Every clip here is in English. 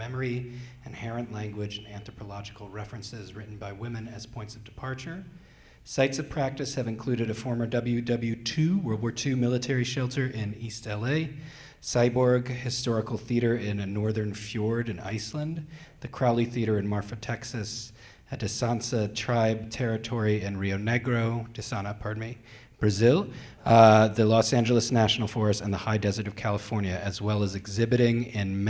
memory, inherent language, and anthropological references written by women as points of departure. Sites of practice have included a former WW2 World War II military shelter in East LA, Cyborg Historical Theater in a northern fjord in Iceland, the Crowley Theater in Marfa, Texas, a Desansa tribe territory in Rio Negro, Brazil, the Los Angeles National Forest, and the high desert of California, as well as exhibiting in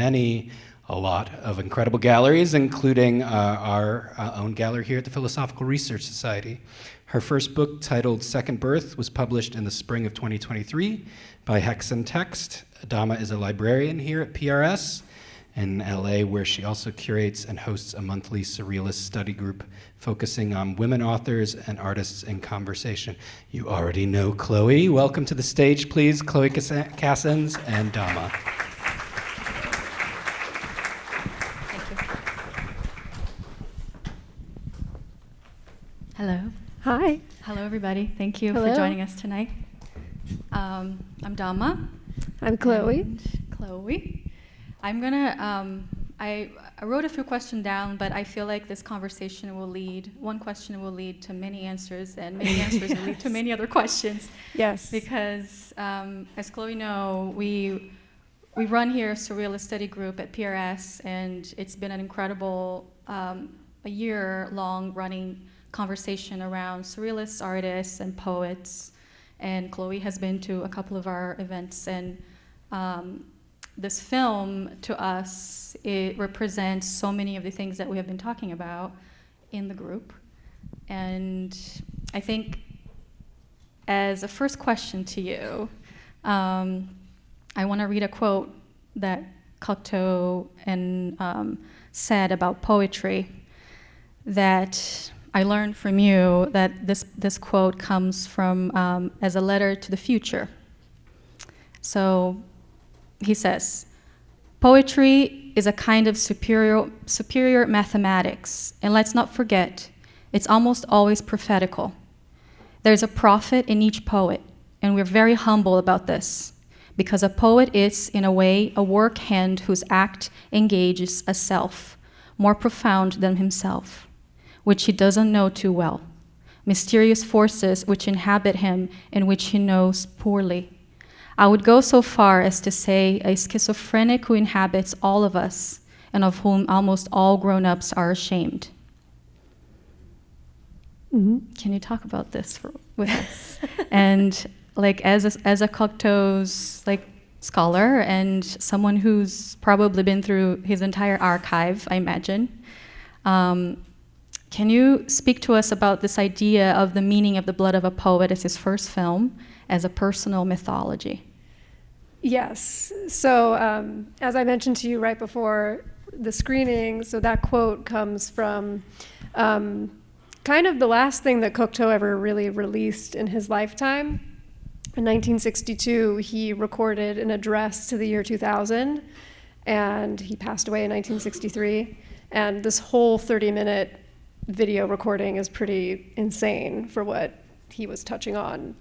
a lot of incredible galleries, including our own gallery here at the Philosophical Research Society. Her first book, titled Second Birth, was published in the spring of 2023 by Hexen Text. Dama is a librarian here at PRS in LA, where she also curates and hosts a monthly Surrealist Study Group focusing on women authors and artists in conversation. You already know Chloe. Welcome to the stage, please, Chloë Cassens and Dama. Thank you. Hello. Hi. Hello, everybody. Thank you Hello. for joining us tonight. I'm Dama. I'm Chloe. And Chloe. I'm gonna, I wrote a few questions down, but I feel like this conversation will lead, one question will lead to many answers, and many answers will lead to many other questions. Yes. Because, as Chloe know, we run here a Surrealist Study Group at PRS, and it's been an incredible, a year-long running conversation around surrealist artists and poets, and Chloe has been to a couple of our events, and this film, to us, it represents so many of the things that we have been talking about in the group. And I think as a first question to you, I want to read a quote that Cocteau said about poetry that I learned from you, that this quote comes from as a letter to the future. So he says, poetry is a kind of superior mathematics, and let's not forget, it's almost always prophetical. There's a prophet in each poet, and we're very humble about this, because a poet is, in a way, a work hand whose act engages a self, more profound than himself, which he doesn't know too well, mysterious forces which inhabit him and which he knows poorly. I would go so far as to say a schizophrenic who inhabits all of us and of whom almost all grown-ups are ashamed. Mm-hmm. Can you talk about this with us? And like as a Cocteau's like scholar and someone who's probably been through his entire archive, I imagine, can you speak to us about this idea of the meaning of the blood of a poet as his first film, as a personal mythology? Yes. So as I mentioned to you right before the screening, so that quote comes from kind of the last thing that Cocteau ever really released in his lifetime. In 1962, he recorded an address to the year 2000, and he passed away in 1963. And this whole 30-minute video recording is pretty insane for what he was touching on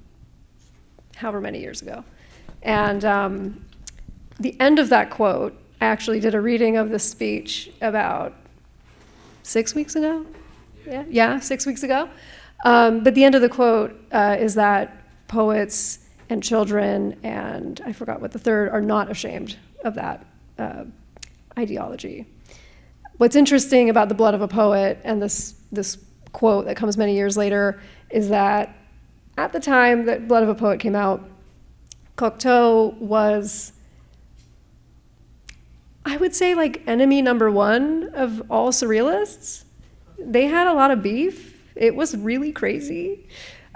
however many years ago. And the end of that quote, I actually did a reading of this speech about 6 weeks ago. Yeah, 6 weeks ago. But the end of the quote is that poets and children, and I forgot what the third, are not ashamed of that ideology. What's interesting about The Blood of a Poet and this quote that comes many years later is that at the time that Blood of a Poet came out, Cocteau was, I would say, like enemy number one of all surrealists. They had a lot of beef. It was really crazy.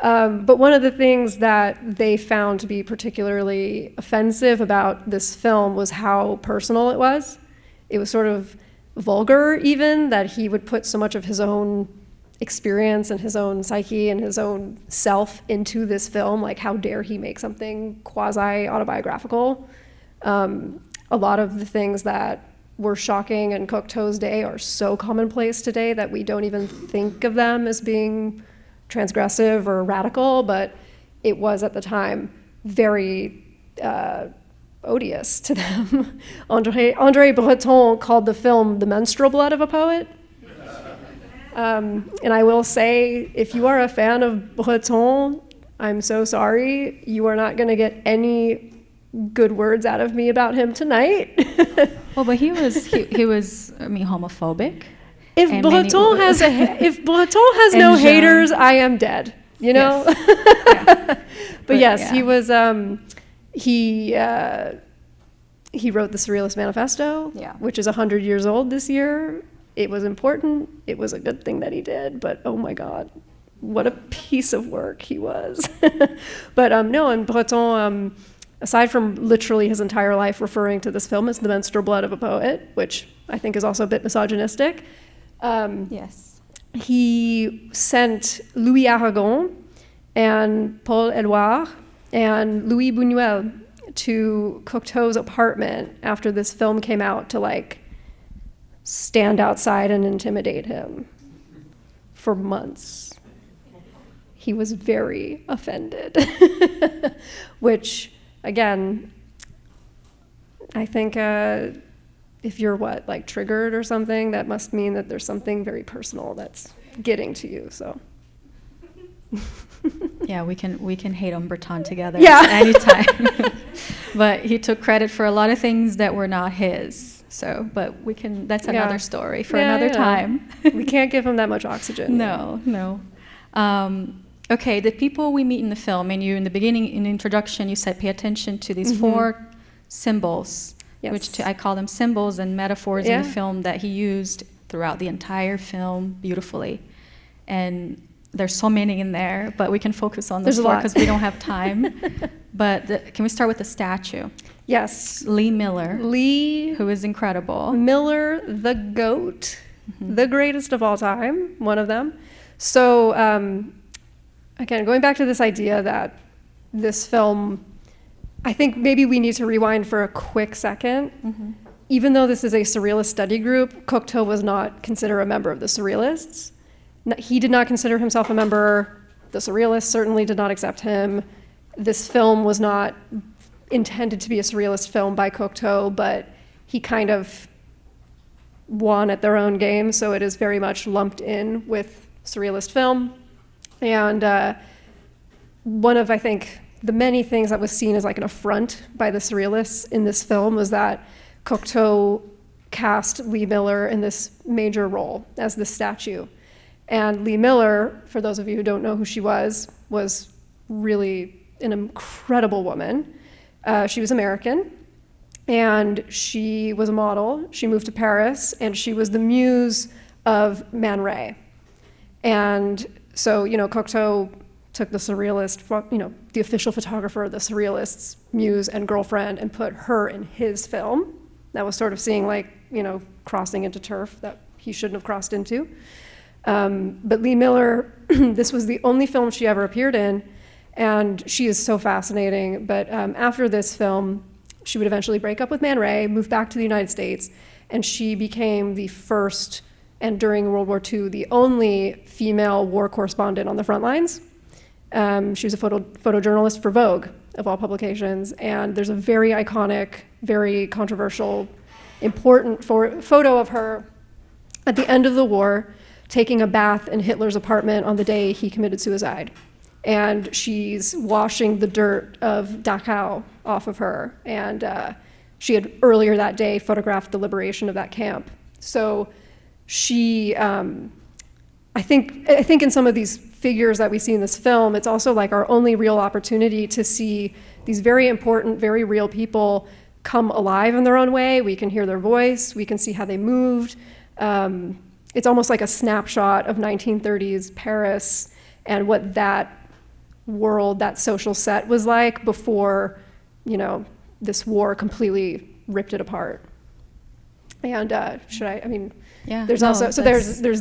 But one of the things that they found to be particularly offensive about this film was how personal it was. It was sort of vulgar even, that he would put so much of his own experience and his own psyche and his own self into this film. Like, how dare he make something quasi-autobiographical? A lot of the things that were shocking in Cocteau's day are so commonplace today that we don't even think of them as being transgressive or radical, but it was at the time very odious to them. André Breton called the film the menstrual blood of a poet. And I will say, if you are a fan of Breton, I'm so sorry. You are not going to get any good words out of me about him tonight. Well, but he was I mean, homophobic. If Breton has no haters, I am dead. You know. Yes. But yes, yeah. he was. He wrote the Surrealist Manifesto, which is 100 years old this year. It was important. It was a good thing that he did. But oh my God, what a piece of work he was. But no, and Breton. Aside from literally his entire life referring to this film as the menstrual blood of a poet, which I think is also a bit misogynistic, Yes. he sent Louis Aragon and Paul Éluard and Louis Buñuel to Cocteau's apartment after this film came out to like stand outside and intimidate him for months. He was very offended, which, again, I think if you're like triggered or something, that must mean that there's something very personal that's getting to you. So. Yeah, we can hate on Breton together anytime. But he took credit for a lot of things that were not his. So, but that's another story for another time. We can't give him that much oxygen. No. Okay, the people we meet in the film, and you in the beginning, in the introduction, you said pay attention to these four symbols, which I call them symbols and metaphors in the film that he used throughout the entire film beautifully. And there's so many in there, but we can focus on those four because we don't have time. But can we start with the statue? Yes. Lee Miller. Who is incredible. Miller, the GOAT, the greatest of all time, one of them. So, again, going back to this idea that this film, I think maybe we need to rewind for a quick second. Even though this is a Surrealist Study Group, Cocteau was not considered a member of the Surrealists. He did not consider himself a member. The Surrealists certainly did not accept him. This film was not intended to be a Surrealist film by Cocteau, but he kind of won at their own game, so it is very much lumped in with Surrealist film. And one of, I think, the many things that was seen as like an affront by the Surrealists in this film was that Cocteau cast Lee Miller in this major role as the statue. And Lee Miller, for those of you who don't know who she was really an incredible woman. She was American, and she was a model. She moved to Paris, and she was the muse of Man Ray. And so, Cocteau took the Surrealist, the official photographer of the Surrealists' muse and girlfriend, and put her in his film. That was sort of seeing crossing into turf that he shouldn't have crossed into. But Lee Miller, this was the only film she ever appeared in, and she is so fascinating. But after this film, she would eventually break up with Man Ray, move back to the United States, and she became the first, and during World War II, the only female war correspondent on the front lines. She was a photojournalist for Vogue, of all publications, and there's a very iconic, very controversial, important photo of her at the end of the war, taking a bath in Hitler's apartment on the day he committed suicide. And she's washing the dirt of Dachau off of her. And she had earlier that day photographed the liberation of that camp. So she, I think in some of these figures that we see in this film, it's also like our only real opportunity to see these very important, very real people come alive in their own way. We can hear their voice, we can see how they moved. It's almost like a snapshot of 1930s Paris and what that world, that social set was like before, this war completely ripped it apart. And there's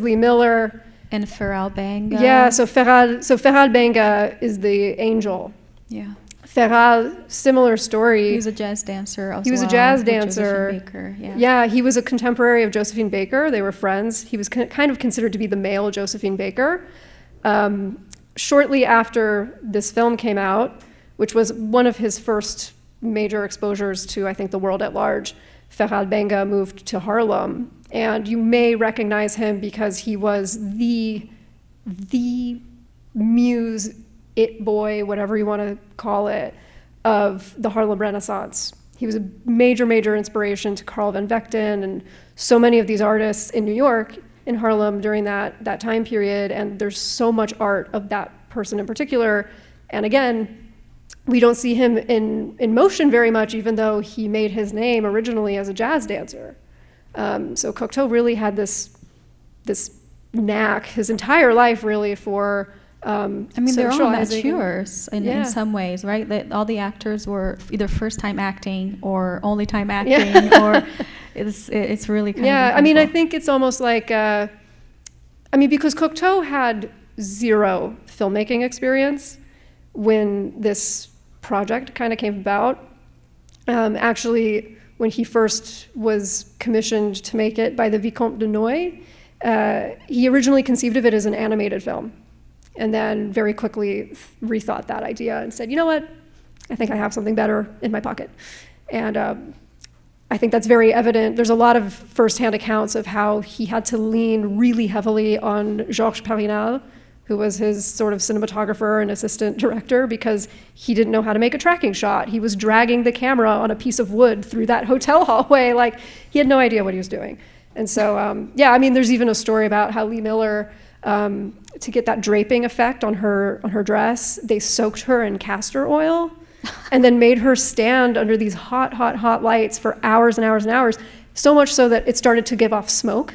Lee Miller. And Feral Banga. Yeah, so Feral Banga is the angel. Yeah. Feral, similar story. He was a jazz dancer as well. He was a jazz dancer. Baker, yeah, he was a contemporary of Josephine Baker. They were friends. He was kind of considered to be the male Josephine Baker. Shortly after this film came out, which was one of his first major exposures to, I think, the world at large, Ferhat Benga moved to Harlem. And you may recognize him because he was the muse, it boy, whatever you want to call it, of the Harlem Renaissance. He was a major, major inspiration to Carl van Vechten and so many of these artists in New York, in Harlem during that time period. And there's so much art of that person in particular. And again, we don't see him in motion very much, even though he made his name originally as a jazz dancer. So Cocteau really had this knack his entire life, really, for I mean, they're all socializing. amateurs in some ways, right? That all the actors were either first time acting or only time acting, or it's really kind of I mean, I incredible. think it's almost like because Cocteau had zero filmmaking experience when this project kind of came about. Actually, when he first was commissioned to make it by the Vicomte de Noailles, he originally conceived of it as an animated film, and then very quickly rethought that idea and said, you know what, I think I have something better in my pocket. And I think that's very evident. There's a lot of firsthand accounts of how he had to lean really heavily on Georges Perrinal, who was his sort of cinematographer and assistant director, because he didn't know how to make a tracking shot. He was dragging the camera on a piece of wood through that hotel hallway. Like, he had no idea what he was doing. And so, I mean, there's even a story about how Lee Miller, to get that draping effect on her dress, they soaked her in castor oil and then made her stand under these hot lights for hours and hours and hours, so much so that it started to give off smoke.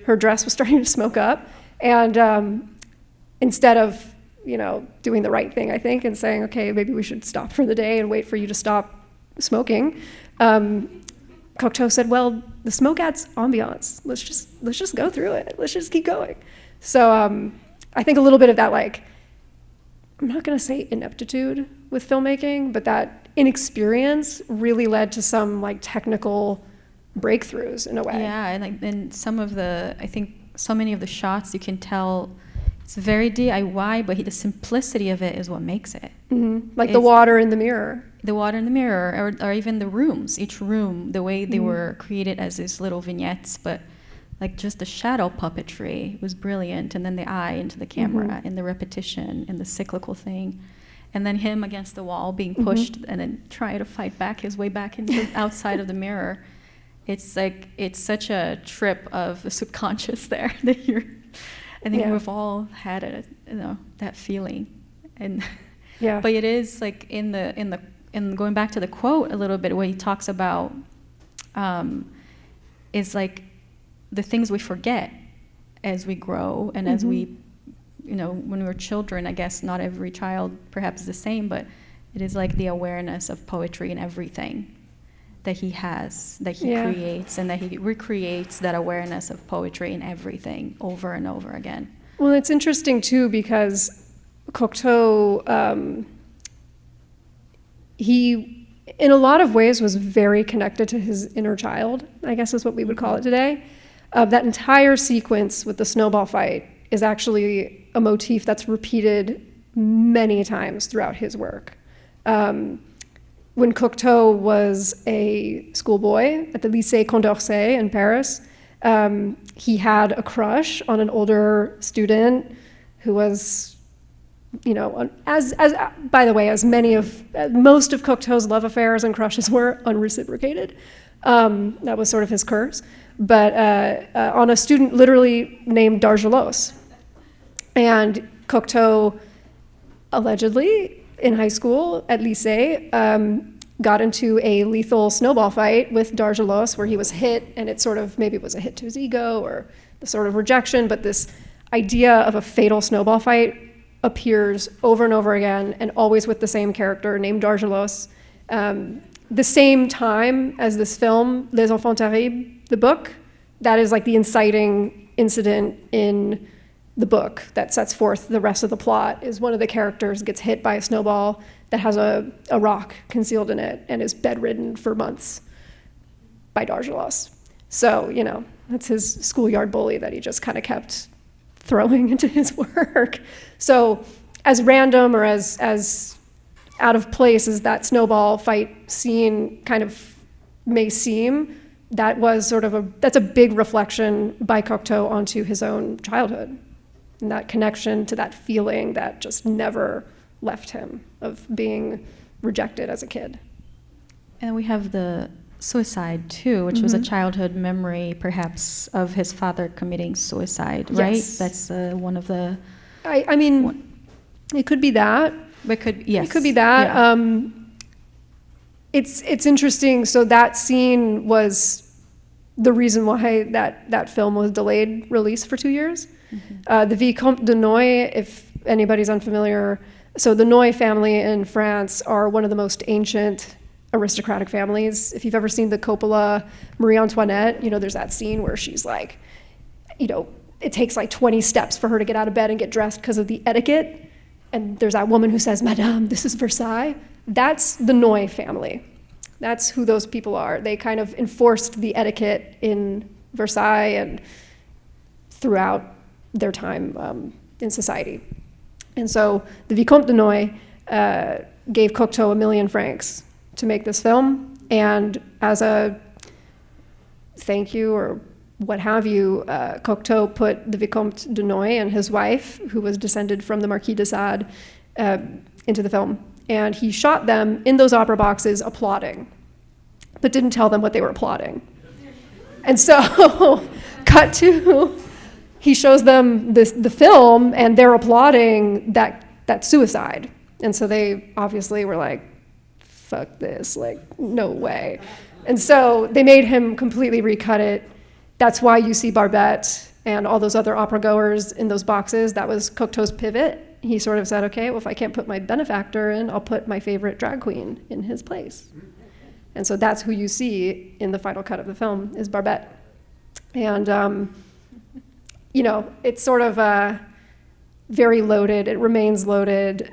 Her dress was starting to smoke up. And instead of, doing the right thing, I think, and saying, okay, maybe we should stop for the day and wait for you to stop smoking, Cocteau said, well, the smoke adds ambiance. Let's just go through it. Let's just keep going. So I think a little bit of that, like, I'm not going to say ineptitude with filmmaking, but that inexperience really led to some like technical breakthroughs in a way. Yeah, and I think so many of the shots, you can tell it's very DIY, but the simplicity of it is what makes it. Mm-hmm. Like the water in the mirror. The water in the mirror, or even the rooms, each room, the way they were created as these little vignettes, but like just the shadow puppetry was brilliant, and then the eye into the camera, and the repetition, and the cyclical thing, and then him against the wall being pushed, and then trying to fight back his way back into outside of the mirror. It's like, it's such a trip of the subconscious there that I think we've all had that feeling, and but it is like in going back to the quote a little bit, where he talks about is like the things we forget as we grow and as we, when we're children. I guess not every child perhaps is the same, but it is like the awareness of poetry in everything that he has, that he creates, and that he recreates that awareness of poetry in everything over and over again. Well, it's interesting too, because Cocteau, he, in a lot of ways, was very connected to his inner child, I guess is what we would call it today. That entire sequence with the snowball fight is actually a motif that's repeated many times throughout his work. When Cocteau was a schoolboy at the Lycée Condorcet in Paris, he had a crush on an older student who was, as by the way, as most of Cocteau's love affairs and crushes were unreciprocated. That was sort of his curse. But on a student literally named Dargelos. And Cocteau, allegedly, in high school at Lycée, got into a lethal snowball fight with Dargelos, where he was hit, and it sort of, maybe it was a hit to his ego or the sort of rejection, but this idea of a fatal snowball fight appears over and over again, and always with the same character named Dargelos. The same time as this film, Les Enfants Terribles, the book, that is like the inciting incident in the book that sets forth the rest of the plot, is one of the characters gets hit by a snowball that has a rock concealed in it and is bedridden for months by Dargelos. So, that's his schoolyard bully that he just kind of kept throwing into his work. So as random or as out of place as that snowball fight scene kind of may seem, that's a big reflection by Cocteau onto his own childhood, and that connection to that feeling that just never left him of being rejected as a kid. And we have the suicide too, which was a childhood memory perhaps of his father committing suicide, right? Yes. That's one of the... I mean, it could be that. It could be that. Yeah. It's interesting. So that scene was the reason why that film was delayed release for 2 years. The Vicomte de Noailles, if anybody's unfamiliar, so the Noailles family in France are one of the most ancient aristocratic families. If you've ever seen the Coppola Marie Antoinette, there's that scene where she's like, it takes like 20 steps for her to get out of bed and get dressed because of the etiquette. And there's that woman who says, Madame, this is Versailles. That's the Noailles family. That's who those people are. They kind of enforced the etiquette in Versailles and throughout their time in society. And so the Vicomte de Noailles gave Cocteau 1 million francs to make this film. And as a thank you or what have you, Cocteau put the Vicomte de Noailles and his wife, who was descended from the Marquis de Sade, into the film. And he shot them in those opera boxes applauding, but didn't tell them what they were applauding. And so, cut to, he shows them the film, and they're applauding that suicide. And so they obviously were like, fuck this, like, no way. And so they made him completely recut it. That's why you see Barbette and all those other opera goers in those boxes. That was Cocteau's pivot. He sort of said, okay, well, if I can't put my benefactor in, I'll put my favorite drag queen in his place. And so that's who you see in the final cut of the film, is Barbette. And, it's sort of very loaded. It remains loaded.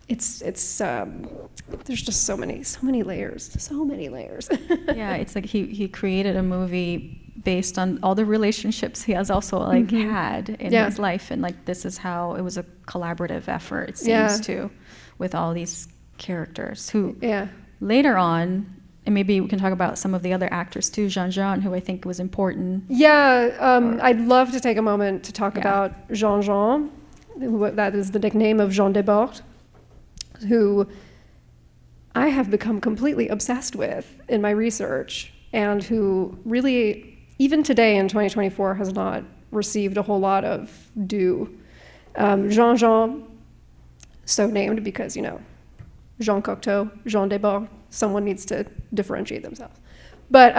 There's just so many layers. Yeah, it's like he created a movie based on all the relationships he has also had in his life, and this is how it was a collaborative effort, it seems, too, with all these characters who later on, and maybe we can talk about some of the other actors too, Jean, who I think was important. I'd love to take a moment to talk about Jean, that is the nickname of Jean Desbordes, who I have become completely obsessed with in my research, and who really, even today in 2024, has not received a whole lot of due. Jean, so named because, Jean Cocteau, Jean Desbordes, someone needs to differentiate themselves. But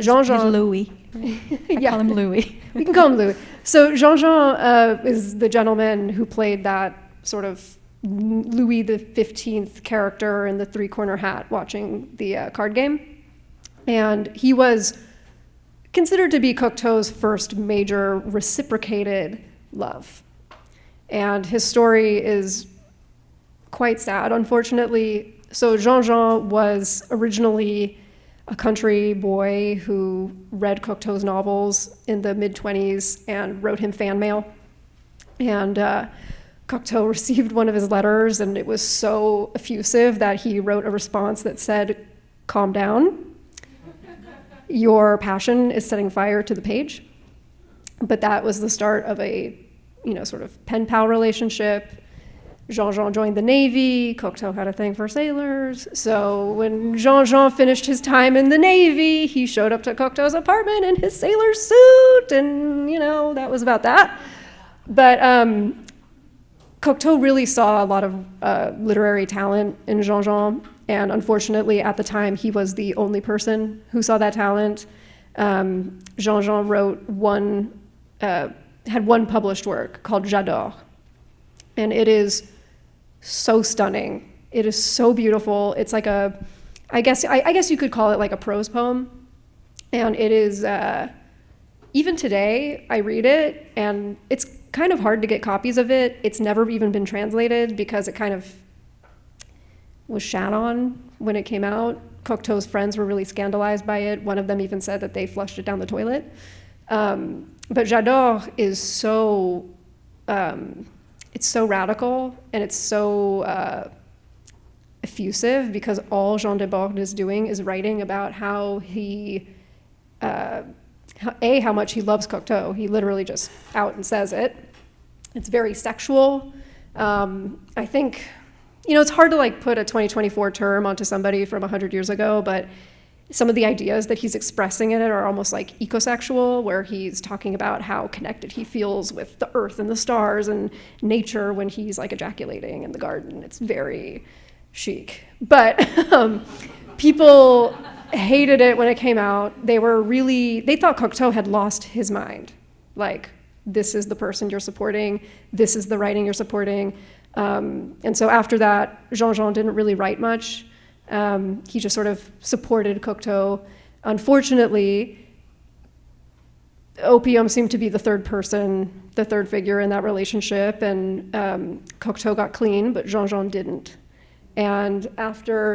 Jean... He's Louis. I call him Louis. We can call him Louis. So Jean is the gentleman who played that sort of Louis XV character in the three-corner hat watching the card game. And he was considered to be Cocteau's first major reciprocated love. And his story is quite sad, unfortunately. So Jean was originally a country boy who read Cocteau's novels in the mid-20s and wrote him fan mail. And Cocteau received one of his letters, and it was so effusive that he wrote a response that said, "Calm down. Your passion is setting fire to the page." But that was the start of a, sort of pen pal relationship. Jean joined the Navy. Cocteau had a thing for sailors. So when Jean Finished his time in the Navy, he showed up to Cocteau's apartment in his sailor suit, and, that was about that. But Cocteau really saw a lot of literary talent in Jean, and unfortunately, at the time, he was the only person who saw that talent. Jean had one published work called J'adore, and it is so stunning. It is so beautiful. It's like I guess you could call it like a prose poem, and it is. Even today, I read it, and it's kind of hard to get copies of it. It's never even been translated because it kind of was shat on when it came out. Cocteau's friends were really scandalized by it. One of them even said that they flushed it down the toilet. But J'adore is so, it's so radical and it's so effusive, because all Jean Desbordes is doing is writing about how he, how much he loves Cocteau. He literally just out and says it. It's very sexual. I think, it's hard to like put a 2024 term onto somebody from 100 years ago, but some of the ideas that he's expressing in it are almost like ecosexual, where he's talking about how connected he feels with the earth and the stars and nature when he's like ejaculating in the garden. It's very chic. But people hated it when it came out. They thought Cocteau had lost his mind. Like, this is the person you're supporting, this is the writing you're supporting. And so after that, Jean didn't really write much. He just sort of supported Cocteau. Unfortunately, opium seemed to be the third figure in that relationship, and Cocteau got clean, but Jean didn't. And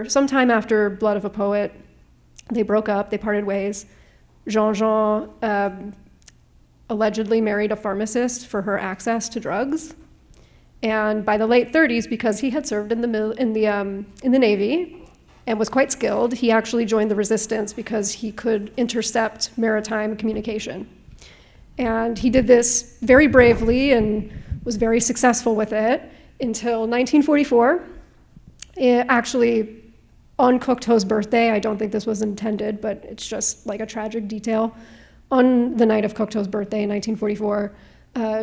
sometime after Blood of a Poet, they broke up, they parted ways. Jean allegedly married a pharmacist for her access to drugs. And by the late 30s, because he had served in the Navy and was quite skilled, he actually joined the resistance because he could intercept maritime communication. And he did this very bravely and was very successful with it until 1944. Actually, on Cocteau's birthday, I don't think this was intended, but it's just like a tragic detail. On the night of Cocteau's birthday in 1944,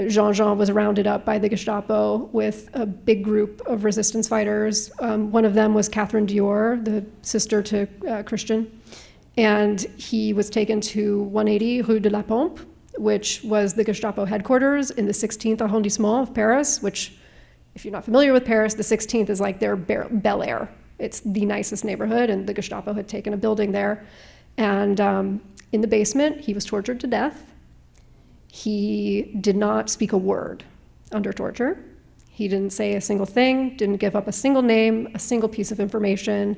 Jean was rounded up by the Gestapo with a big group of resistance fighters. One of them was Catherine Dior, the sister to Christian, and he was taken to 180 Rue de la Pompe, which was the Gestapo headquarters in the 16th arrondissement of Paris, which, if you're not familiar with Paris, the 16th is like their Bel Air. It's the nicest neighborhood, and the Gestapo had taken a building there. And in the basement, he was tortured to death. He did not speak a word under torture. He didn't say a single thing, didn't give up a single name, a single piece of information.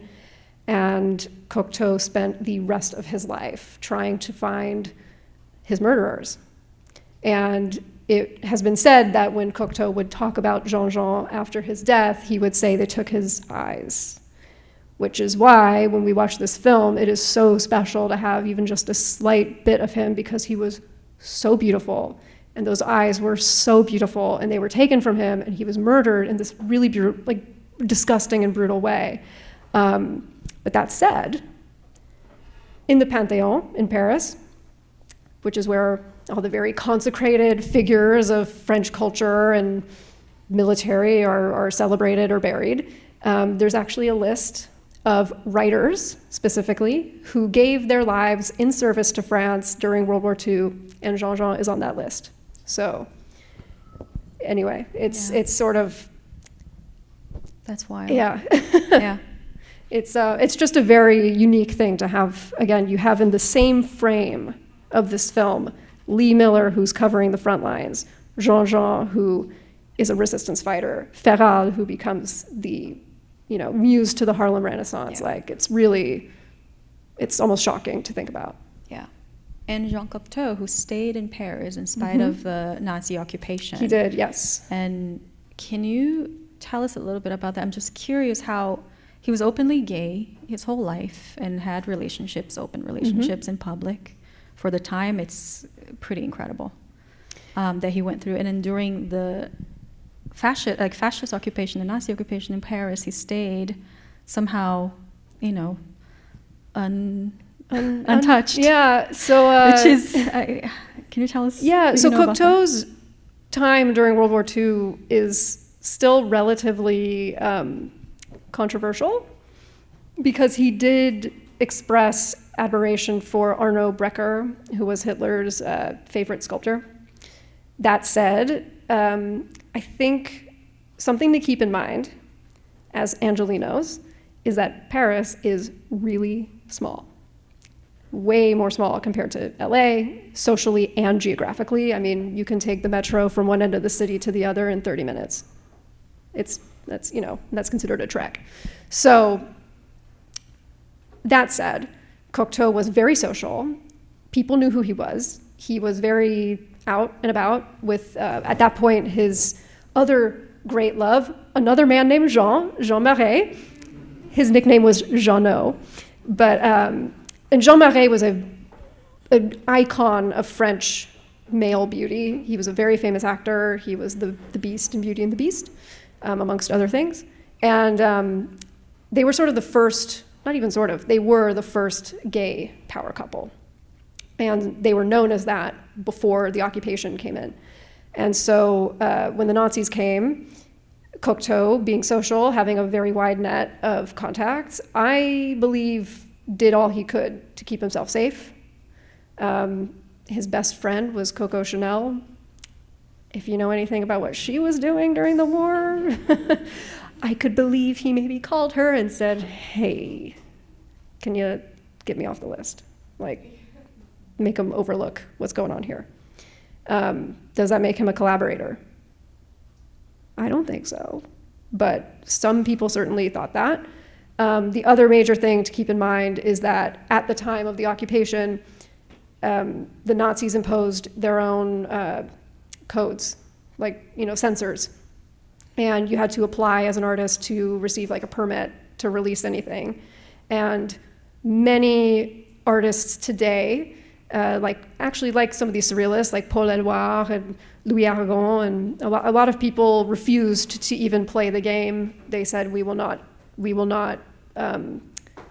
And Cocteau spent the rest of his life trying to find his murderers. And it has been said that when Cocteau would talk about Jean after his death, he would say they took his eyes, which is why when we watch this film, it is so special to have even just a slight bit of him, because he was so beautiful, and those eyes were so beautiful, and they were taken from him, and he was murdered in this really disgusting and brutal way. But that said, in the Panthéon in Paris, which is where all the very consecrated figures of French culture and military are celebrated or buried, there's actually a list of writers, specifically, who gave their lives in service to France during World War II, and Jean is on that list. So, anyway, it's sort of... That's wild. Yeah. Yeah. It's just a very unique thing to have. Again, you have in the same frame of this film, Lee Miller, who's covering the front lines, Jean, who is a resistance fighter, Ferral, who becomes the muse to the Harlem Renaissance. Yeah. Like, it's almost shocking to think about. Yeah. And Jean Cocteau, who stayed in Paris in spite of the Nazi occupation. He did, yes. And can you tell us a little bit about that? I'm just curious how he was openly gay his whole life and had open relationships in public. For the time, it's pretty incredible that he went through. And then during the fascist occupation, the Nazi occupation in Paris, he stayed somehow, untouched. Yeah, so... which is, can you tell us? Yeah, so Cocteau's time during World War II is still relatively controversial, because he did express admiration for Arno Breker, who was Hitler's favorite sculptor. That said, I think something to keep in mind, as Angelinos, is that Paris is really small. Way more small compared to LA, socially and geographically. I mean, you can take the metro from one end of the city to the other in 30 minutes. That's considered a trek. So, that said, Cocteau was very social. People knew who he was. He was very out and about with, at that point, his other great love, another man named Jean Marais. His nickname was Jeannot. And Jean Marais was an icon of French male beauty. He was a very famous actor. He was the Beast in Beauty and the Beast, amongst other things. And they were sort of the first, not even sort of, they were the first gay power couple. And they were known as that before the occupation came in. And so when the Nazis came, Cocteau, being social, having a very wide net of contacts, I believe did all he could to keep himself safe. His best friend was Coco Chanel. If you know anything about what she was doing during the war, I could believe he maybe called her and said, hey, can you get me off the list? Like, make him overlook what's going on here. Does that make him a collaborator? I don't think so, but some people certainly thought that. The other major thing to keep in mind is that at the time of the occupation, the Nazis imposed their own codes, like, censors. And you had to apply as an artist to receive like a permit to release anything. And many artists today, like some of these surrealists, like Paul Eluard and Louis Aragon, and a lot of people refused to even play the game. They said, we will not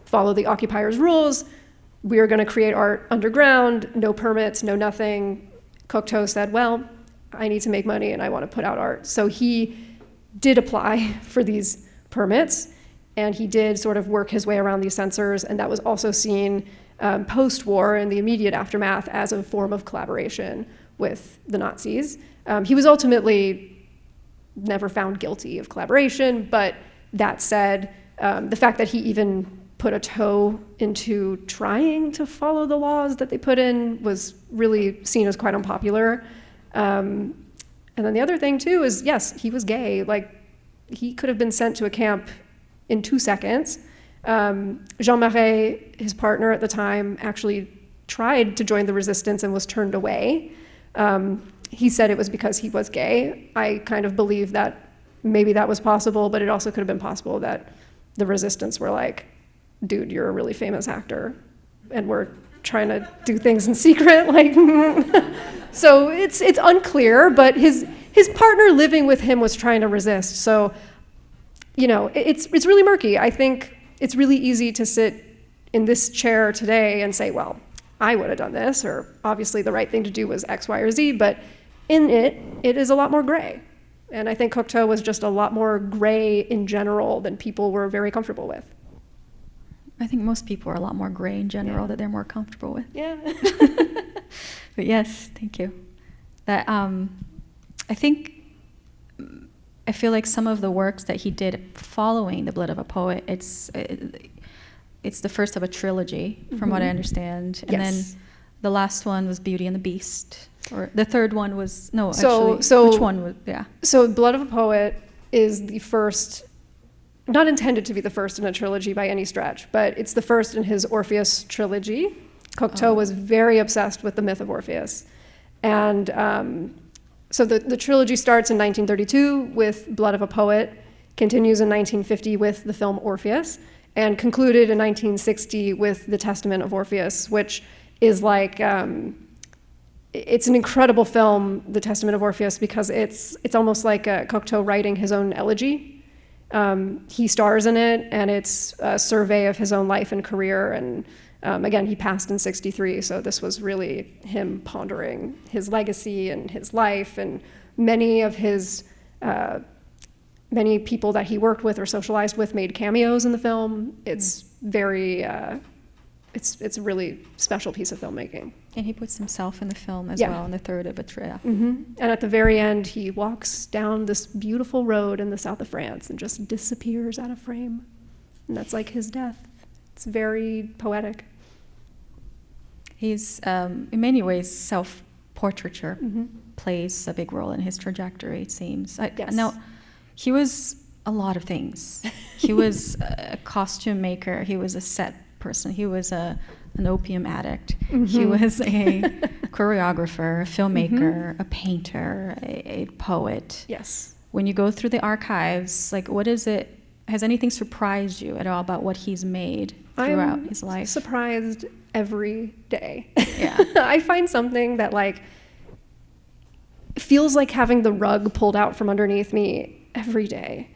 follow the occupiers' rules. We are going to create art underground, no permits, no nothing. Cocteau said, well, I need to make money and I want to put out art. So he did apply for these permits, and he did sort of work his way around these censors, and that was also seen post-war in the immediate aftermath as a form of collaboration with the Nazis. He was ultimately never found guilty of collaboration, but that said, the fact that he even put a toe into trying to follow the laws that they put in was really seen as quite unpopular. And then the other thing too is, yes, he was gay. Like, he could have been sent to a camp in 2 seconds. Jean Marais, his partner at the time, actually tried to join the resistance and was turned away. He said it was because he was gay. I kind of believe that maybe that was possible, but it also could have been possible that the resistance were like, dude, you're a really famous actor, and we're trying to do things in secret. Like, so it's unclear, but his partner living with him was trying to resist. So, it's really murky. I think it's really easy to sit in this chair today and say, well, I would have done this, or obviously the right thing to do was X, Y, or Z, but in it is a lot more gray. And I think Cocteau was just a lot more gray in general than people were very comfortable with. I think most people are a lot more gray in general that they're more comfortable with. Yeah. But yes, thank you. That I feel like some of the works that he did following The Blood of a Poet, it's the first of a trilogy, from what I understand. And then the last one was Beauty and the Beast. Or the third one was, which one was, yeah. So Blood of a Poet is the first, not intended to be the first in a trilogy by any stretch, but it's the first in his Orpheus trilogy. Cocteau was very obsessed with the myth of Orpheus. And so the trilogy starts in 1932 with Blood of a Poet, continues in 1950 with the film Orpheus, and concluded in 1960 with The Testament of Orpheus, which is like, it's an incredible film, The Testament of Orpheus, because it's almost like Cocteau writing his own elegy. He stars in it, and it's a survey of his own life and career. And again, he passed in 1963, so this was really him pondering his legacy and his life. And many of his, many people that he worked with or socialized with made cameos in the film. It's very, it's a really special piece of filmmaking. And he puts himself in the film as well, in the third of a trio. And at the very end, he walks down this beautiful road in the south of France and just disappears out of frame. And that's like his death. It's very poetic. He's, in many ways, self-portraiture plays a big role in his trajectory, it seems. Now, he was a lot of things. He was a costume maker. He was a set person. He was an opium addict. He was a choreographer, a filmmaker, a painter, a poet. Yes. when you go through the archives, like what is it, has anything surprised you at all about what he's made throughout his life? Surprised every day. Yeah. I find something that like feels like having the rug pulled out from underneath me every day.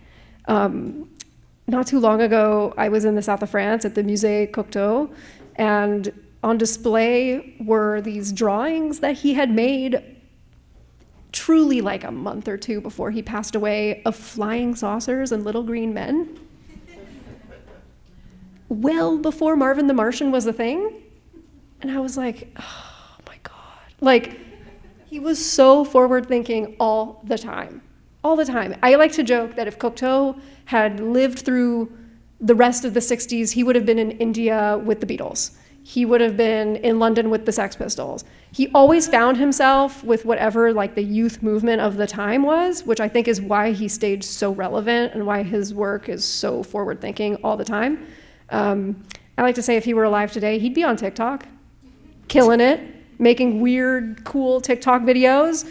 Not too long ago, I was in the south of France at the Musée Cocteau, and on display were these drawings that he had made truly like a month or two before he passed away of flying saucers and little green men. Well before Marvin the Martian was a thing. And I was like, oh my God. Like, he was so forward thinking all the time. All the time. I like to joke that if Cocteau had lived through the rest of the 60s, he would have been in India with the Beatles. He would have been in London with the Sex Pistols. He always found himself with whatever like the youth movement of the time was, which I think is why he stayed so relevant and why his work is so forward thinking all the time. I like to say if he were alive today, he'd be on TikTok, killing it, making weird, cool TikTok videos,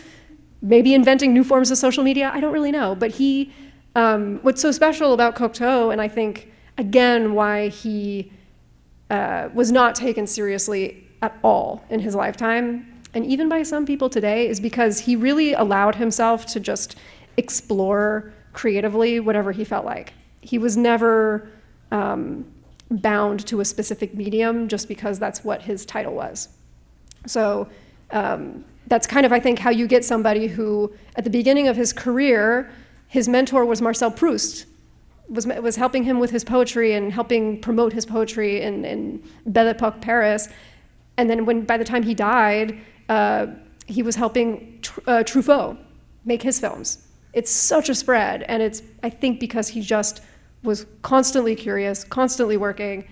maybe inventing new forms of social media. I don't really know. But he, what's so special about Cocteau, and I think, again, why he was not taken seriously at all in his lifetime, and even by some people today, is because he really allowed himself to just explore creatively whatever he felt like. He was never bound to a specific medium just because that's what his title was. So that's kind of, I think, how you get somebody who, at the beginning of his career, his mentor was Marcel Proust, was helping him with his poetry and helping promote his poetry in Belle Epoque Paris. And then by the time he died, he was helping Truffaut make his films. It's such a spread, and it's, I think, because he just was constantly curious, constantly working,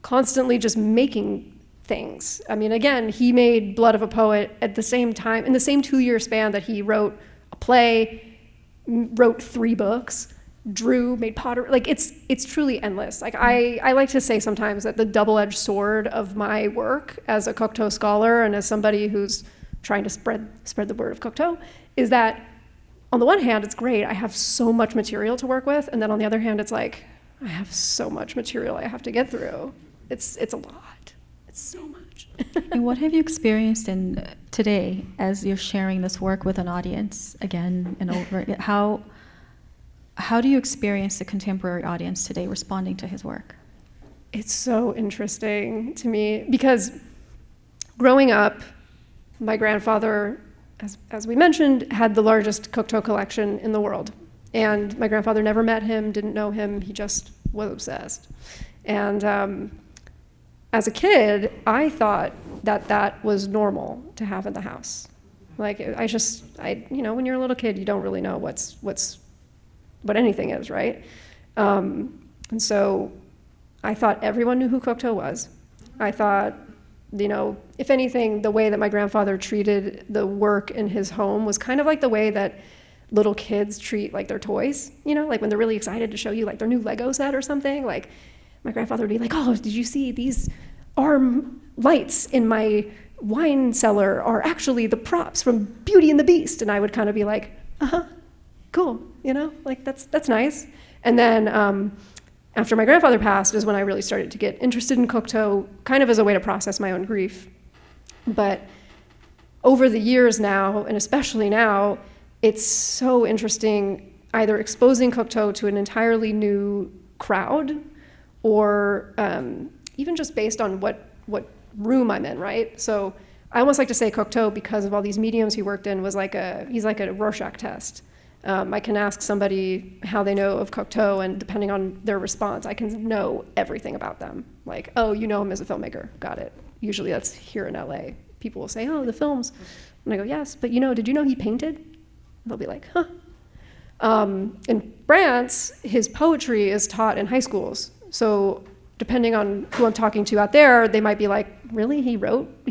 constantly just making things. I mean, again, he made Blood of a Poet at the same time, in the same 2-year span that he wrote a play, wrote 3 books, drew, made pottery. Like, it's truly endless. Like, I like to say sometimes that the double-edged sword of my work as a Cocteau scholar and as somebody who's trying to spread the word of Cocteau is that on the one hand, it's great. I have so much material to work with. And then on the other hand, it's like, I have so much material I have to get through. It's a lot. It's so much. And what have you experienced in today as you're sharing this work with an audience again and over again? How do you experience the contemporary audience today responding to his work? It's so interesting to me because growing up, my grandfather, as we mentioned, had the largest Cocteau collection in the world. And my grandfather never met him, didn't know him, he just was obsessed. And as a kid, I thought that was normal to have in the house. Like, when you're a little kid, you don't really know what anything is, right? And so I thought everyone knew who Cocteau was. I thought, if anything, the way that my grandfather treated the work in his home was kind of like the way that little kids treat like their toys, like when they're really excited to show you like their new Lego set or something. Like my grandfather would be like, oh, did you see these arm lights in my wine cellar are actually the props from Beauty and the Beast? And I would kind of be like, cool, like that's nice. And then after my grandfather passed is when I really started to get interested in Cocteau, kind of as a way to process my own grief. But over the years now, and especially now, it's so interesting either exposing Cocteau to an entirely new crowd or even just based on what room I'm in, right? So I almost like to say Cocteau, because of all these mediums he worked in, he's like a Rorschach test. I can ask somebody how they know of Cocteau, and depending on their response, I can know everything about them. Like, oh, you know him as a filmmaker, got it. Usually that's here in LA. People will say, oh, the films. And I go, yes, but did you know he painted? And they'll be like, huh. In France, his poetry is taught in high schools. So depending on who I'm talking to out there, they might be like, really, he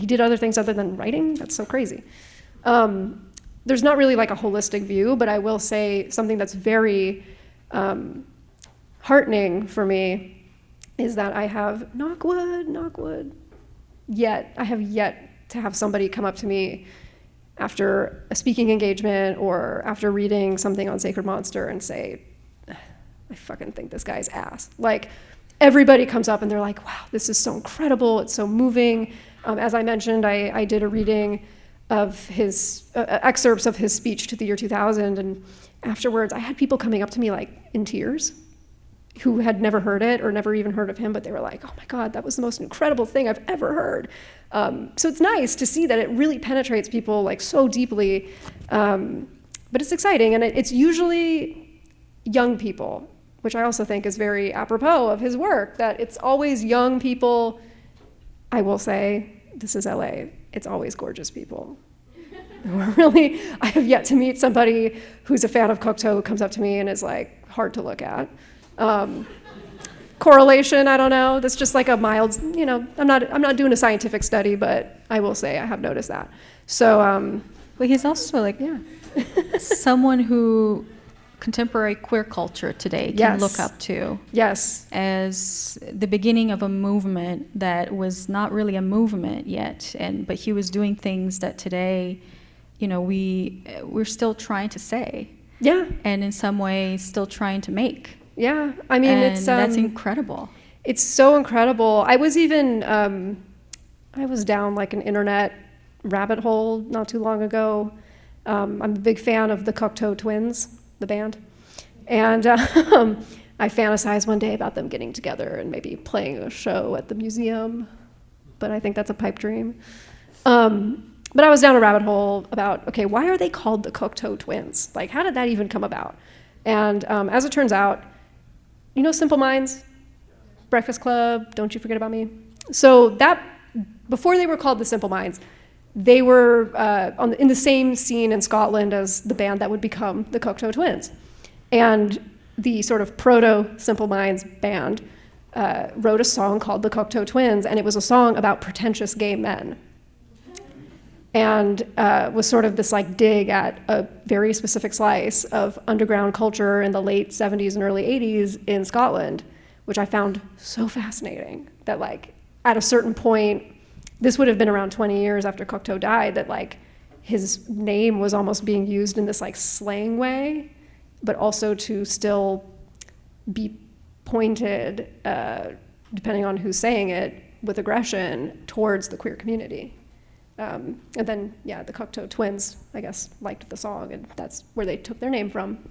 did other things other than writing? That's so crazy. There's not really like a holistic view, but I will say something that's very heartening for me is that I have, knock wood, I have yet to have somebody come up to me after a speaking engagement or after reading something on Sacred Monster and say, I fucking think this guy's ass. Like, everybody comes up and they're like, wow, this is so incredible, it's so moving. As I mentioned, I did a reading of his excerpts of his speech to the year 2000, and afterwards I had people coming up to me like in tears who had never heard it or never even heard of him, but they were like, oh my God, that was the most incredible thing I've ever heard. So it's nice to see that it really penetrates people like so deeply, but it's exciting, and it's usually young people, which I also think is very apropos of his work, that it's always young people. I will say, this is LA, it's always gorgeous people. Really, I have yet to meet somebody who's a fan of Cocteau who comes up to me and is like hard to look at. Correlation, I don't know, that's just like a mild, you know, I'm not doing a scientific study, but I will say I have noticed that. So, But he's also like someone who contemporary queer culture today can Yes. look up to yes, as the beginning of a movement that was not really a movement yet, but he was doing things that today, you know, we're still trying to say, yeah, and in some ways still trying to make. yeah. I mean, And it's that's incredible. It's so incredible. I was even I was down like an internet rabbit hole not too long ago. I'm a big fan of the Cocteau twins, the band. And I fantasized one day about them getting together and maybe playing a show at the museum, but I think that's a pipe dream. But I was down a rabbit hole about, okay, why are they called the Cocteau twins? Like, how did that even come about? And as it turns out, you know Simple Minds? Breakfast Club, Don't You Forget About Me? So that, before they were called the Simple Minds, they were in the same scene in Scotland as the band that would become the Cocteau Twins. And the sort of proto-Simple Minds band wrote a song called the Cocteau Twins, and it was a song about pretentious gay men. And was sort of this like dig at a very specific slice of underground culture in the late 70s and early 80s in Scotland, which I found so fascinating that like at a certain point, this would have been around 20 years after Cocteau died, that like his name was almost being used in this like slang way, but also to still be pointed, depending on who's saying it, with aggression towards the queer community. And then, yeah, the Cocteau twins, I guess, liked the song, and that's where they took their name from.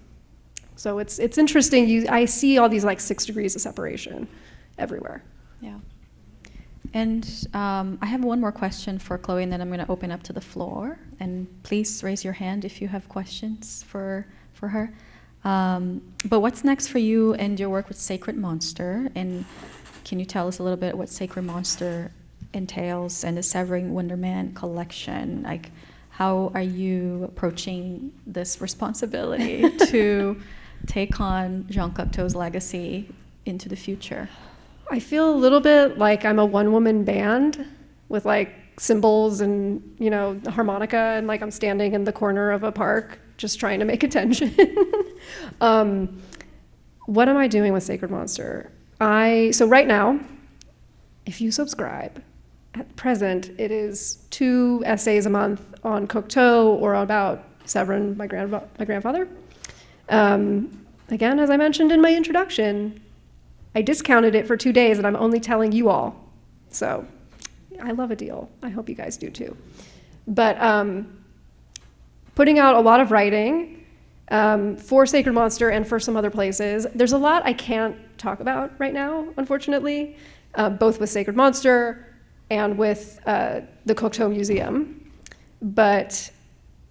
So it's interesting. I see all these like 6 degrees of separation everywhere. Yeah. And I have one more question for Chloe, and then I'm going to open up to the floor. And please raise your hand if you have questions for her. But what's next for you and your work with Sacred Monster? And can you tell us a little bit what Sacred Monster entails and the Severing Wonderman collection? Like, how are you approaching this responsibility to take on Jean Cocteau's legacy into the future? I feel a little bit like I'm a one-woman band with like cymbals and, you know, the harmonica, and like I'm standing in the corner of a park just trying to make attention. What am I doing with Sacred Monster? So right now, if you subscribe, at present, it is 2 essays a month on Cocteau or about Severin, my grandfather. Again, as I mentioned in my introduction, I discounted it for 2 days, and I'm only telling you all. So I love a deal. I hope you guys do too. But putting out a lot of writing for Sacred Monster and for some other places. There's a lot I can't talk about right now, unfortunately, both with Sacred Monster and with the Cocteau Museum. But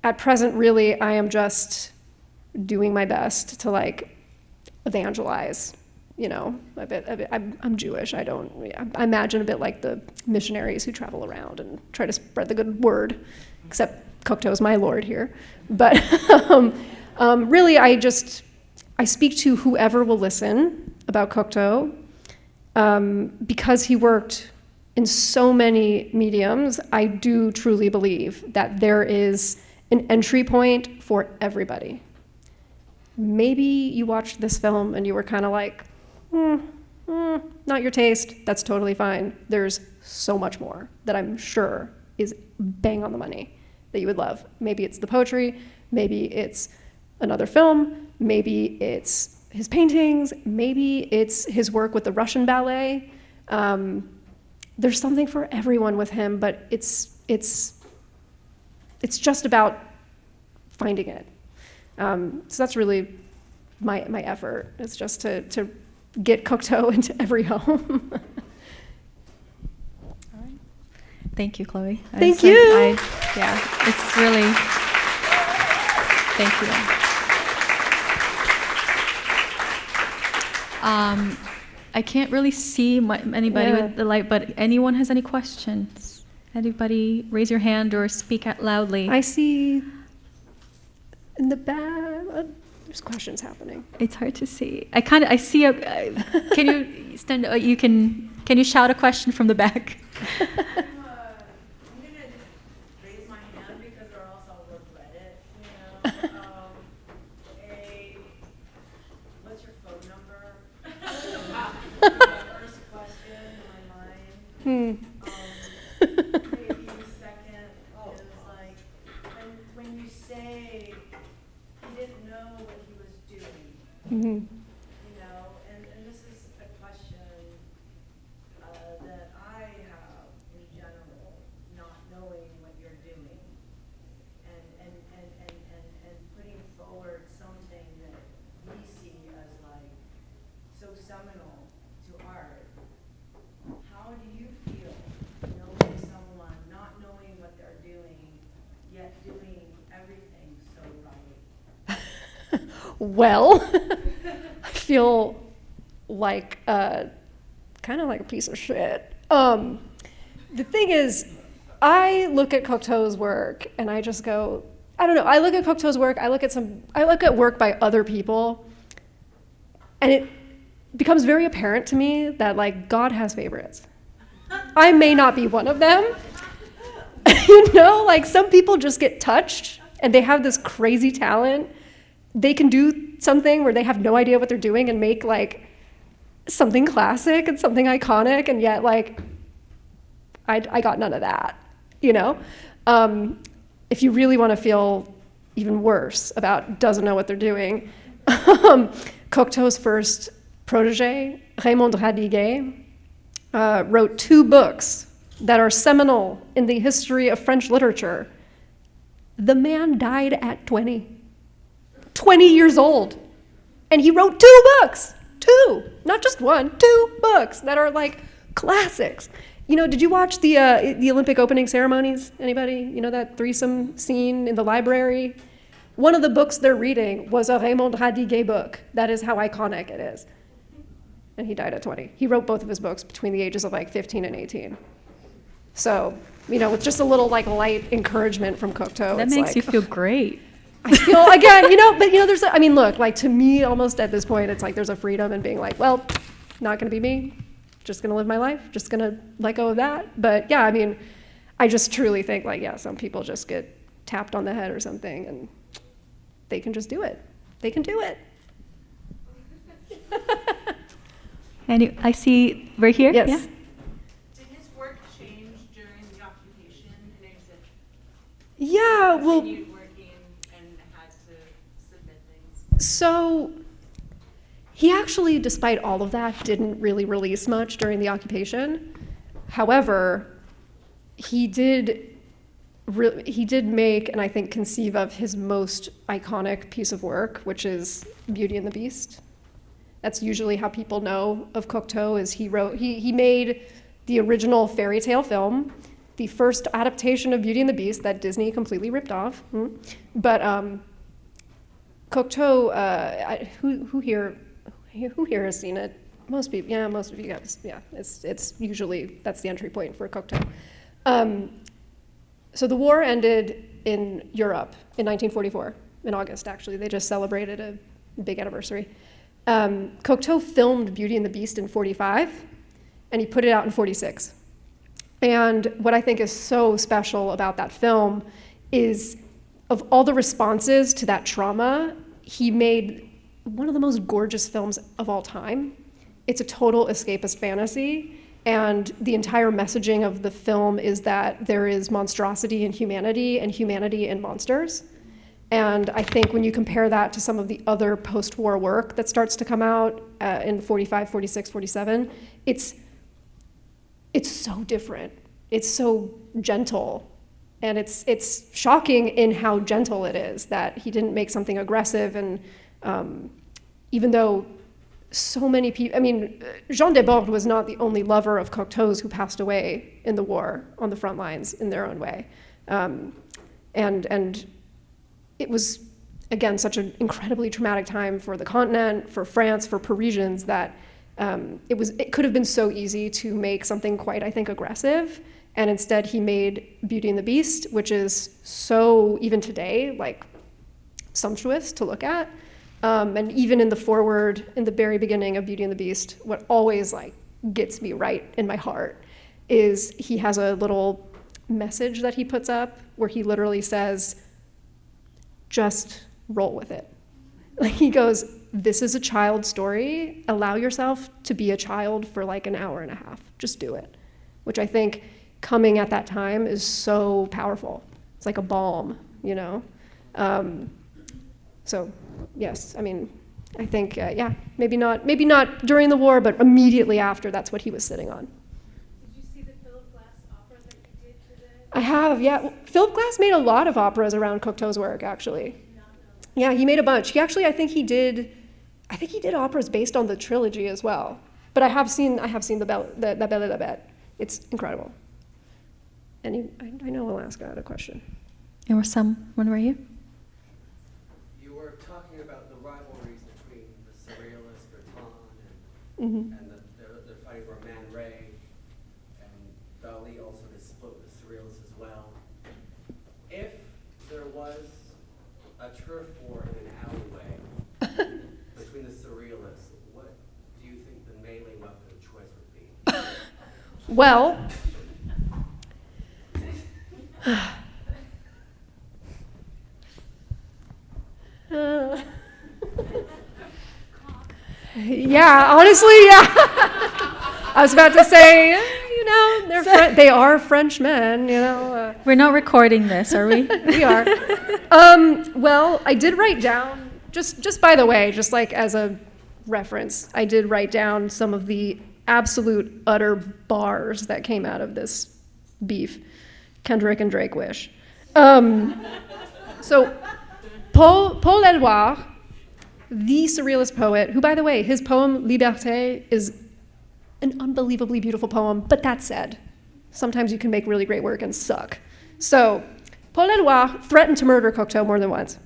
at present, really, I am just doing my best to like evangelize, you know, a bit. I'm Jewish. I imagine a bit like the missionaries who travel around and try to spread the good word, except Cocteau's my lord here. But really, I speak to whoever will listen about Cocteau, because he worked in so many mediums. I do truly believe that there is an entry point for everybody. Maybe you watched this film and you were kind of like, not your taste. That's totally fine. There's so much more that I'm sure is bang on the money. that you would love. Maybe it's the poetry, maybe it's another film, maybe it's his paintings, maybe it's his work with the Russian ballet. There's something for everyone with him, but it's just about finding it. So that's really my effort. It's just to get Cocteau into every home. Thank you, Chloe. Thank you. Yeah, it's really, thank you. I can't really see anybody with the light, but anyone has any questions? Anybody raise your hand or speak out loudly? I see in the back, there's questions happening. It's hard to see. I see a, can you stand, can you shout a question from the back? Maybe second is like when you say he didn't know what he was doing, Mm-hmm. you know, and this is a question that I have in general, not knowing what you're doing and putting forward something that we see as like so seminal to art. How do you feel knowing someone, not knowing what they're doing, yet doing everything so right? Well, I feel like kind of like a piece of shit. The thing is, I look at Cocteau's work and I just go, I don't know. I look at Cocteau's work. I look at work by other people, and it becomes very apparent to me that like God has favorites. I may not be one of them. You know, like some people just get touched and they have this crazy talent. They can do something where they have no idea what they're doing and make like something classic and something iconic, and yet like I got none of that, you know? If you really want to feel even worse about doesn't know what they're doing, Cocteau's first protege, Raymond Radiguet, wrote 2 books that are seminal in the history of French literature. The man died at 20 years old. And he wrote 2 books, 2, not just 1, 2 books that are like classics. You know, did you watch the Olympic opening ceremonies? Anybody? You know that threesome scene in the library? One of the books they're reading was a Raymond Radiguet book. That is how iconic it is. And he died at 20. He wrote both of his books between the ages of like 15 and 18. So, you know, with just a little like light encouragement from Cocteau. That makes you feel great. I feel, again, you know, but you know, look, like to me, almost at this point, it's like there's a freedom in being like, well, not gonna be me, just gonna live my life, just gonna let go of that. But yeah, I mean, I just truly think like, yeah, some people just get tapped on the head or something and they can just do it. They can do it. And I see right here. Yes. Yeah. Did his work change during the occupation, and is it Yeah, well, continued working and had to submit things? so he actually, despite all of that, didn't really release much during the occupation. However, he did make, and I think conceive of, his most iconic piece of work, which is Beauty and the Beast. That's usually how people know of Cocteau, is he made the original fairy tale film, the first adaptation of Beauty and the Beast that Disney completely ripped off. But Cocteau, who here has seen it? Most people, yeah, most of you guys, yeah. It's usually, that's the entry point for Cocteau. So the war ended in Europe in 1944, in August, actually. They just celebrated a big anniversary. Cocteau filmed Beauty and the Beast in 45, and he put it out in 46. And what I think is so special about that film is, of all the responses to that trauma, he made one of the most gorgeous films of all time. It's a total escapist fantasy. And the entire messaging of the film is that there is monstrosity in humanity and humanity in monsters. And I think when you compare that to some of the other post-war work that starts to come out in 45, 46, 47, it's so different. It's so gentle. And it's shocking in how gentle it is, that he didn't make something aggressive. And even though so many people, I mean, Jean Desbordes was not the only lover of Cocteau's who passed away in the war on the front lines in their own way. And it was, again, such an incredibly traumatic time for the continent, for France, for Parisians, that it could have been so easy to make something quite, I think, aggressive. And instead he made Beauty and the Beast, which is so, even today, like, sumptuous to look at. And even in the foreword, in the very beginning of Beauty and the Beast, what always like gets me right in my heart is he has a little message that he puts up where he literally says, just roll with it. Like, he goes, this is a child story. Allow yourself to be a child for like an hour and a half. Just do it. Which I think coming at that time is so powerful. It's like a balm, you know? So yes, I mean, I think, yeah, maybe not during the war, but immediately after, that's what he was sitting on. Did you see the Philip Glass opera that he did today? I have, yeah. Well, Philip Glass made a lot of operas around Cocteau's work, actually. Yeah, he made a bunch. He actually, I think he did operas based on the trilogy as well. But I have seen the Belle et la Bête. It's incredible. And I know Alaska had a question. There was someone, were you? You were talking about the rivalries between the Surrealist Breton Mm-hmm. and they're fighting for Man Ray, and Dali also has split with Surrealists as well. If there was a turf war in an alleyway between the Surrealists, what do you think the melee weapon of choice would be? Well, yeah, honestly, yeah. I was about to say, you know, they are Frenchmen, you know. We're not recording this, are we? We are. Well, I did write down, just by the way, just like as a reference, I did write down some of the absolute utter bars that came out of this beef. Kendrick and Drake wish. So Paul Eluard, the Surrealist poet, who, by the way, his poem Liberté is an unbelievably beautiful poem, but that said, sometimes you can make really great work and suck. So Paul Eluard threatened to murder Cocteau more than once.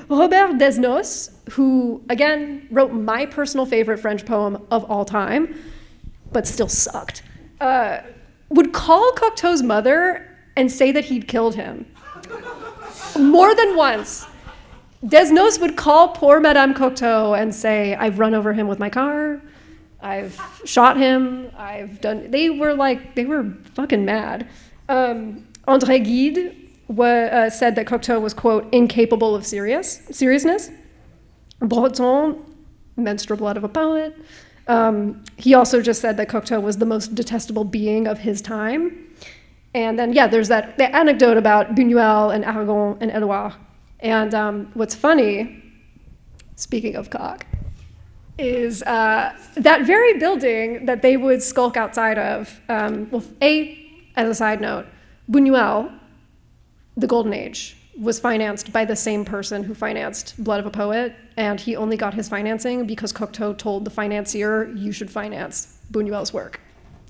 Robert Desnos, who, again, wrote my personal favorite French poem of all time, but still sucked, would call Cocteau's mother and say that he'd killed him. More than once. Desnos would call poor Madame Cocteau and say, I've run over him with my car, I've shot him, they were fucking mad. André Gide said that Cocteau was, quote, incapable of seriousness. Breton, menstrual blood of a poet. He also just said that Cocteau was the most detestable being of his time. And then, yeah, there's the anecdote about Buñuel and Aragon and Eluard. And what's funny, speaking of cock, is that very building that they would skulk outside of, as a side note, Buñuel, the Golden Age, was financed by the same person who financed Blood of a Poet, and he only got his financing because Cocteau told the financier, you should finance Buñuel's work.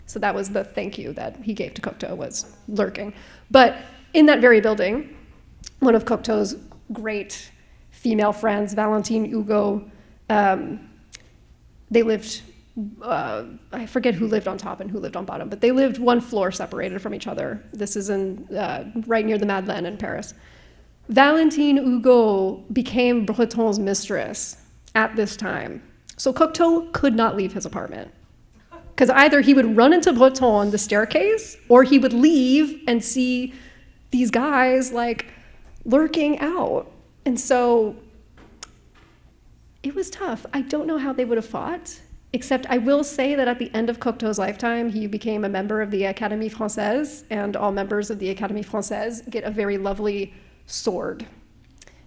So that was the thank you that he gave to Cocteau, was lurking. But in that very building, one of Cocteau's great female friends, Valentine Hugo, they lived, I forget who lived on top and who lived on bottom, but they lived one floor separated from each other. This is right near the Madeleine in Paris. Valentine Hugo became Breton's mistress at this time. So Cocteau could not leave his apartment. Because either he would run into Breton on the staircase, or he would leave and see these guys like lurking out. And so it was tough. I don't know how they would have fought. Except I will say that at the end of Cocteau's lifetime, he became a member of the Académie Française, and all members of the Académie Française get a very lovely sword.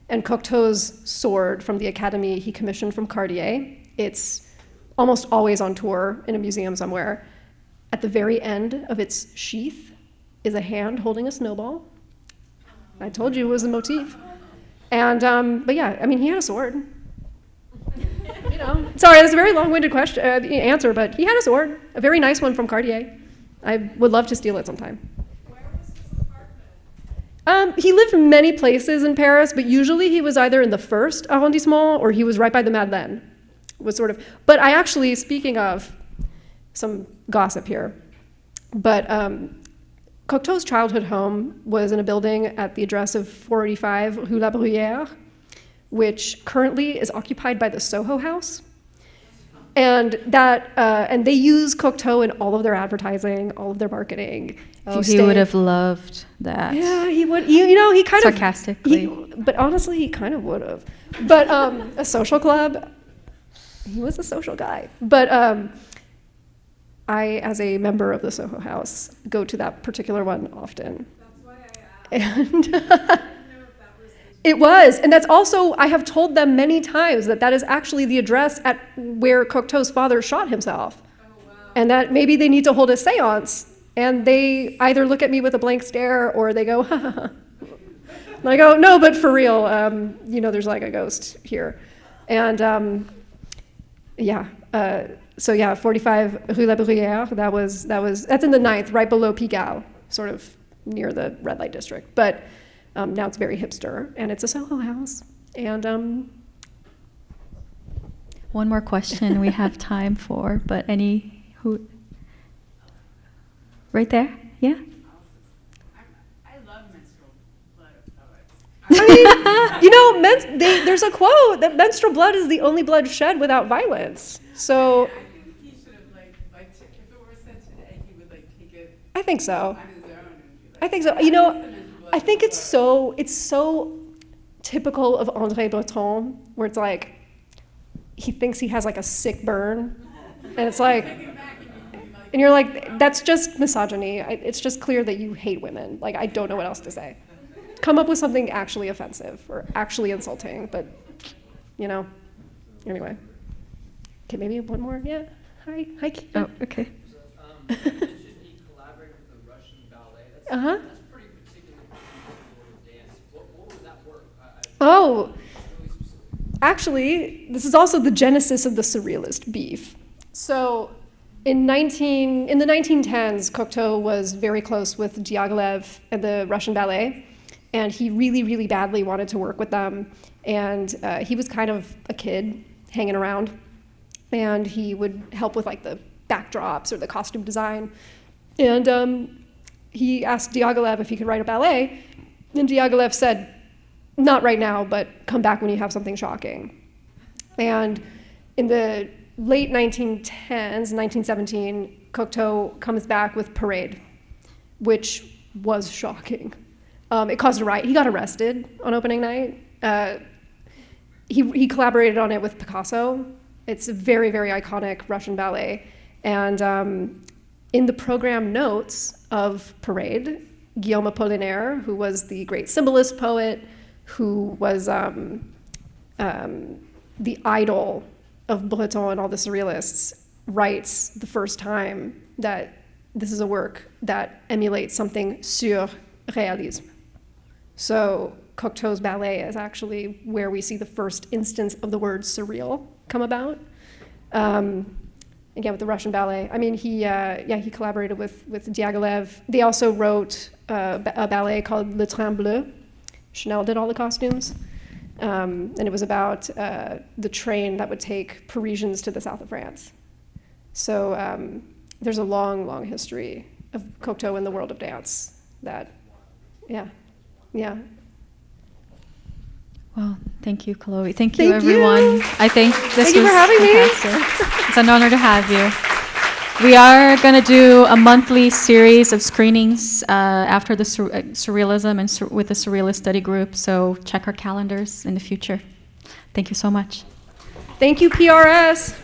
And Cocteau's sword from the Académie he commissioned from Cartier. It's almost always on tour in a museum somewhere. At the very end of its sheath is a hand holding a snowball. I told you it was a motif. And, but yeah, I mean, he had a sword. You know, sorry, that's a very long-winded answer, but he had a sword, a very nice one from Cartier. I would love to steal it sometime. Where was his apartment? He lived many places in Paris, but usually he was either in the first arrondissement or he was right by the Madeleine. Was sort of, but I actually, speaking of some gossip here, but Cocteau's childhood home was in a building at the address of 485 Rue La Bruyère, which currently is occupied by the Soho House. And and they use Cocteau in all of their advertising, all of their marketing. Oh, he would have loved that. Yeah, he would. You know, he kind Sarcastically. but honestly, he kind of would have. But a social club, he was a social guy. But I, as a member of the Soho House, go to that particular one often. That's why I asked. And I didn't know if that was the it was, and that's also, I have told them many times that that is actually the address at where Cocteau's father shot himself. Oh, wow. And that maybe they need to hold a seance, and they either look at me with a blank stare or they go, ha ha ha. And I go, no, but for real, you know, there's like a ghost here. And yeah, so yeah, 45 Rue La Bruyère, that's in the 9th, right below Pigalle, sort of near the red light district. But now it's very hipster, and it's a Soho house. And One more question we have time for, but who? Right there? Yeah? I love menstrual blood poets. I mean, you know, there's a quote that menstrual blood is the only blood shed without violence. So I think he should have if it were said today, he would take it I think so. on his own and be I think so. You know, I think it's so typical of André Breton, where it's like he thinks he has like a sick burn, and it's like, and you're like, that's just misogyny. It's just clear that you hate women. Like, I don't know what else to say. Come up with something actually offensive or actually insulting, but you know, anyway. Okay, maybe one more. Yeah. Hi. Keith. Oh, okay. You mentioned he collaborated with the Russian ballet. Uh-huh. That's pretty particular sort of dance. What was that work? Oh, Really specific. actually, this is also the genesis of the surrealist beef. So, in the 1910s, Cocteau was very close with Diaghilev and the Russian ballet, and he really, really badly wanted to work with them. And he was kind of a kid hanging around, and he would help with the backdrops or the costume design. And he asked Diaghilev if he could write a ballet, and Diaghilev said, "Not right now, but come back when you have something shocking." And in the late 1910s, 1917, Cocteau comes back with Parade, which was shocking. It caused a riot. He got arrested on opening night. He collaborated on it with Picasso. It's a very, very iconic Russian ballet. And in the program notes of Parade, Guillaume Apollinaire, who was the great symbolist poet, who was the idol of Breton and all the surrealists, writes the first time that this is a work that emulates something surrealisme. So Cocteau's ballet is actually where we see the first instance of the word surreal come about. Again, with the Russian ballet. I mean, he collaborated with Diaghilev. They also wrote a ballet called Le Train Bleu. Chanel did all the costumes. And it was about the train that would take Parisians to the south of France. So there's a long, long history of Cocteau in the world of dance that, yeah. Well, thank you, Chloe. Thank you, Thank everyone. you. I think this Thank you was for having me. fantastic. It's an honor to have you. We are going to do a monthly series of screenings after the surrealism and with the Surrealist Study Group, so check our calendars in the future. Thank you so much. Thank you, PRS.